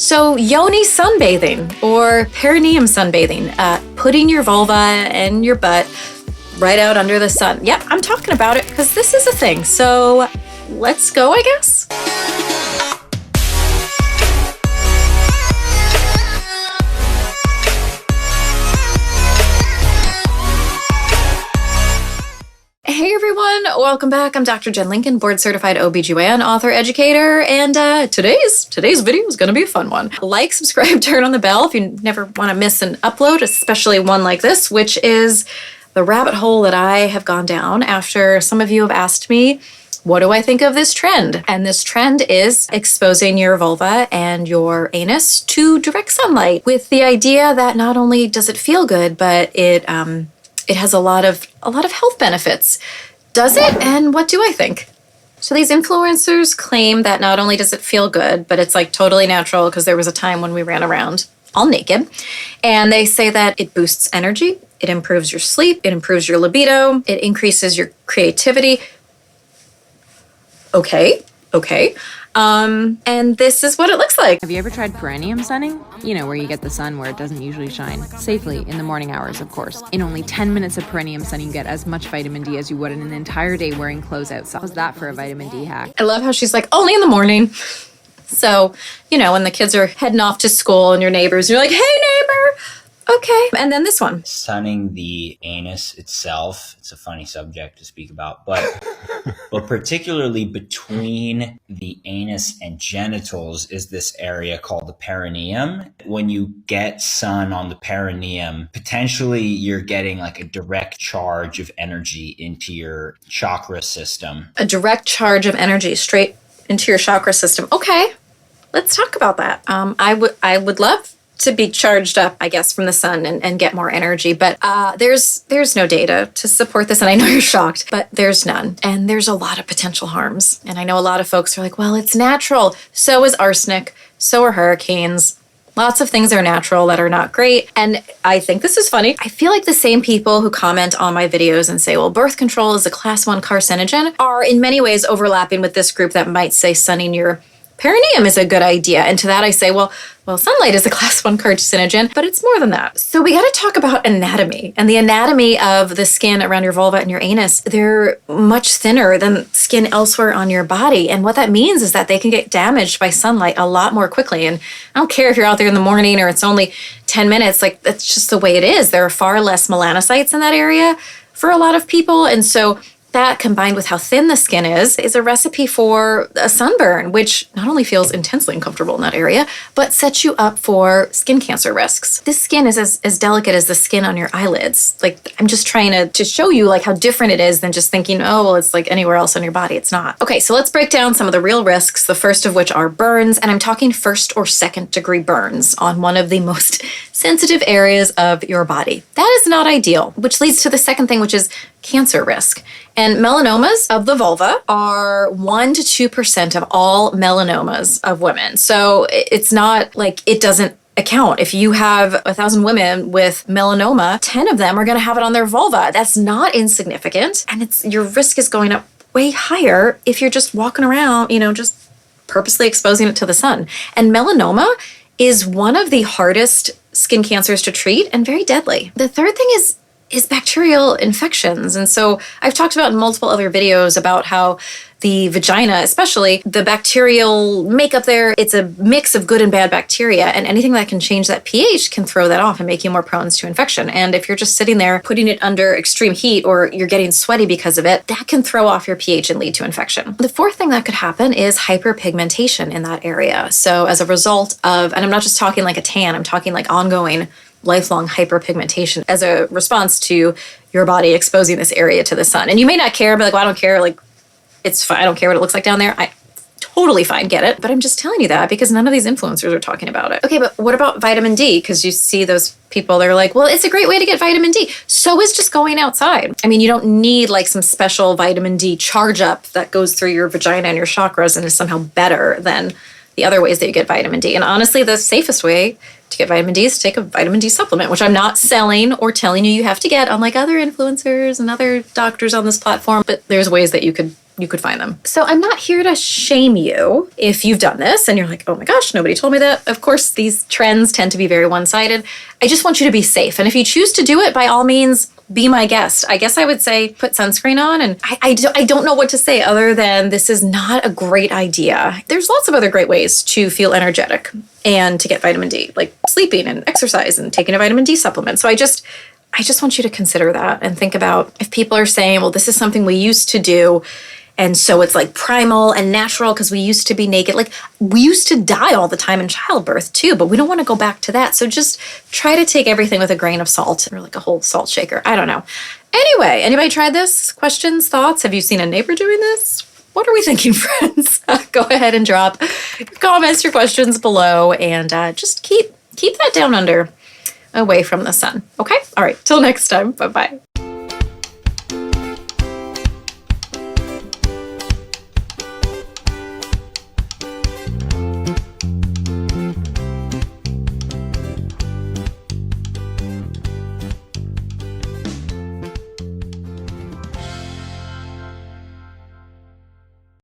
So yoni sunbathing or perineum sunbathing, putting your vulva and your butt right out under the sun. Yep, I'm talking about it because this is a thing. So let's go, I guess. Hey everyone, welcome back. I'm Dr. Jen Lincoln, board certified OBGYN, author, educator, and today's video is going to be a fun one. Like, subscribe, turn on the bell if you never want to miss an upload, especially one like this, which is the rabbit hole that I have gone down after some of you have asked me, what do I think of this trend? And this trend is exposing your vulva and your anus to direct sunlight with the idea that not only does it feel good, but it has a lot of health benefits. Does it? And what do I think? So these influencers claim that not only does it feel good, but it's like totally natural because there was a time when we ran around all naked. And they say that it boosts energy, it improves your sleep, it improves your libido, it increases your creativity. Okay. And this is what it looks like. Have you ever tried perineum sunning? You know, where you get the sun where it doesn't usually shine. Safely, in the morning hours, of course. In only 10 minutes of perineum sun, you get as much vitamin D as you would in an entire day wearing clothes outside. How's that for a vitamin D hack? I love how she's like, only in the morning. So, you know, when the kids are heading off to school and your neighbors, you're like, hey neighbor, okay. And then this one. Sunning the anus itself, it's a funny subject to speak about, but particularly between the anus and genitals is this area called the perineum. When you get sun on the perineum, potentially you're getting like a direct charge of energy into your chakra system. A direct charge of energy straight into your chakra system. Okay, let's talk about that. I would love to be charged up, I guess, from the sun and get more energy. But there's no data to support this. And I know you're shocked, but there's none. And there's a lot of potential harms. And I know a lot of folks are like, well, it's natural. So is arsenic. So are hurricanes. Lots of things are natural that are not great. And I think this is funny. I feel like the same people who comment on my videos and say, well, birth control is a class 1 carcinogen are in many ways overlapping with this group that might say sunning your perineum is a good idea. And to that I say, well, sunlight is a class 1 carcinogen, but it's more than that. So we got to talk about anatomy and the anatomy of the skin around your vulva and your anus. They're much thinner than skin elsewhere on your body. And what that means is that they can get damaged by sunlight a lot more quickly. And I don't care if you're out there in the morning or it's only 10 minutes, like that's just the way it is. There are far less melanocytes in that area for a lot of people. And so that, combined with how thin the skin is a recipe for a sunburn, which not only feels intensely uncomfortable in that area, but sets you up for skin cancer risks. This skin is as delicate as the skin on your eyelids. Like, I'm just trying to show you like how different it is than just thinking, oh, well, it's like anywhere else on your body. It's not. Okay, so let's break down some of the real risks, the first of which are burns, and I'm talking 1st or 2nd degree burns on one of the most sensitive areas of your body. That is not ideal, which leads to the second thing, which is cancer risk. And melanomas of the vulva are 1% to 2% of all melanomas of women. So it's not like it doesn't account. If you have 1,000 women with melanoma, 10 of them are going to have it on their vulva. That's not insignificant. And your risk is going up way higher if you're just walking around, just purposely exposing it to the sun. And melanoma is one of the hardest skin cancers to treat and very deadly. The third thing is bacterial infections. And so I've talked about in multiple other videos about how the vagina, especially the bacterial makeup there, it's a mix of good and bad bacteria, and anything that can change that pH can throw that off and make you more prone to infection. And if you're just sitting there putting it under extreme heat or you're getting sweaty because of it, that can throw off your pH and lead to infection. The fourth thing that could happen is hyperpigmentation in that area. So as a result of, and I'm not just talking like a tan, I'm talking like ongoing lifelong hyperpigmentation as a response to your body exposing this area to the sun. And you may not care, but like, well, I don't care, like, it's fine, I don't care what it looks like down there. I totally fine, get it. But I'm just telling you that because none of these influencers are talking about it. Okay, but what about vitamin D? Because you see those people, they're like, well, it's a great way to get vitamin D. So is just going outside. I mean, you don't need like some special vitamin D charge up that goes through your vagina and your chakras and is somehow better than the other ways that you get vitamin D. And honestly, the safest way to get vitamin D is to take a vitamin D supplement, which I'm not selling or telling you have to get, unlike other influencers and other doctors on this platform. But there's ways that you could you could find them. So I'm not here to shame you if you've done this and you're like, oh my gosh, nobody told me that. Of course, these trends tend to be very one-sided. I just want you to be safe. And if you choose to do it, by all means, be my guest. I guess I would say put sunscreen on, and I don't know what to say other than this is not a great idea. There's lots of other great ways to feel energetic and to get vitamin D, like sleeping and exercise and taking a vitamin D supplement. So I just want you to consider that and think about if people are saying, well, this is something we used to do, and so it's like primal and natural because we used to be naked. Like we used to die all the time in childbirth too, but we don't want to go back to that. So just try to take everything with a grain of salt or like a whole salt shaker. I don't know. Anyway, anybody tried this? Questions, thoughts? Have you seen a neighbor doing this? What are we thinking, friends? Go ahead and drop your comments, your questions below, and just keep that down under, away from the sun. Okay? All right. Till next time. Bye-bye.